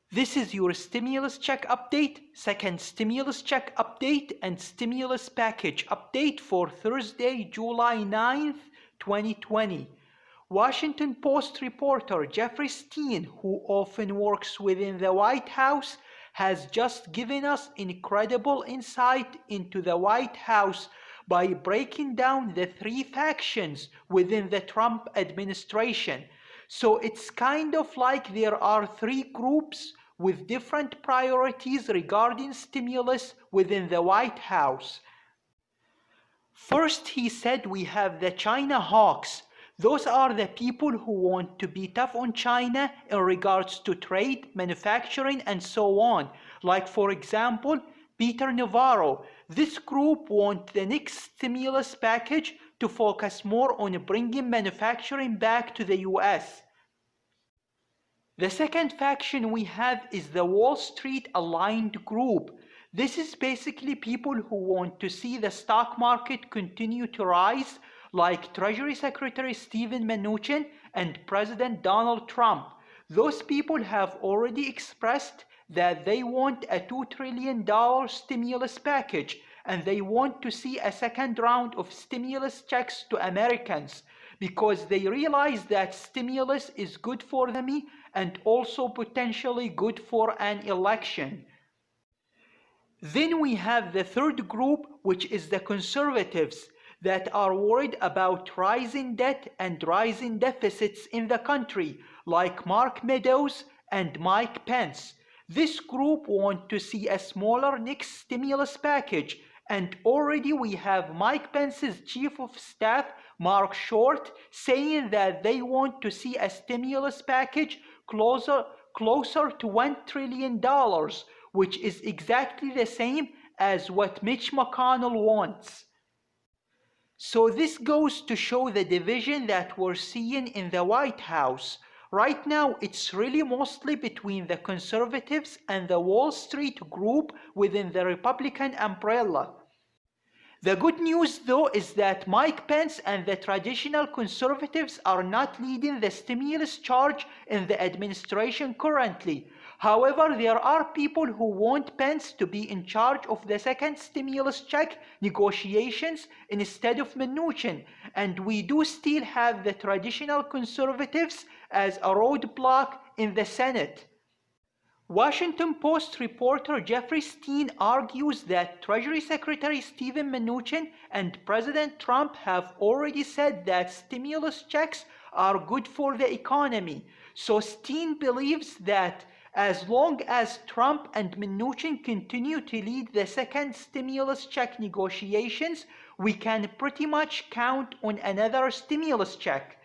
This is your stimulus check update, second stimulus check update, and stimulus package update for Thursday, July 9th, 2020. Washington Post reporter Jeffrey Stein, who often works within the White House, has just given us incredible insight into the White House by breaking down the three factions within the Trump administration. So it's kind of like there are three groups with different priorities regarding stimulus within the White House. First, he said we have the China hawks. Those are the people who want to be tough on China in regards to trade, manufacturing, and so on. Like, for example, Peter Navarro. This group wants the next stimulus package to focus more on bringing manufacturing back to the US. The second faction we have is the Wall Street aligned group. This is basically people who want to see the stock market continue to rise, like Treasury Secretary Steven Mnuchin and President Donald Trump. Those people have already expressed that they want a $2 trillion stimulus package, and they want to see a second round of stimulus checks to Americans, because they realize that stimulus is good for them and also potentially good for an election. Then we have the third group, which is the conservatives that are worried about rising debt and rising deficits in the country, like Mark Meadows and Mike Pence. This group wants to see a smaller next stimulus package, and already we have Mike Pence's chief of staff, Mark Short, saying that they want to see a stimulus package closer to $1 trillion, which is exactly the same as what Mitch McConnell wants. So this goes to show the division that we're seeing in the White House. Right now, it's really mostly between the conservatives and the Wall Street group within the Republican umbrella. The good news, though, is that Mike Pence and the traditional conservatives are not leading the stimulus charge in the administration currently. However, there are people who want Pence to be in charge of the second stimulus check negotiations instead of Mnuchin, and we do still have the traditional conservatives as a roadblock in the Senate. Washington Post reporter Jeffrey Stein argues that Treasury Secretary Steven Mnuchin and President Trump have already said that stimulus checks are good for the economy. So Stein believes that as long as Trump and Mnuchin continue to lead the second stimulus check negotiations, we can pretty much count on another stimulus check.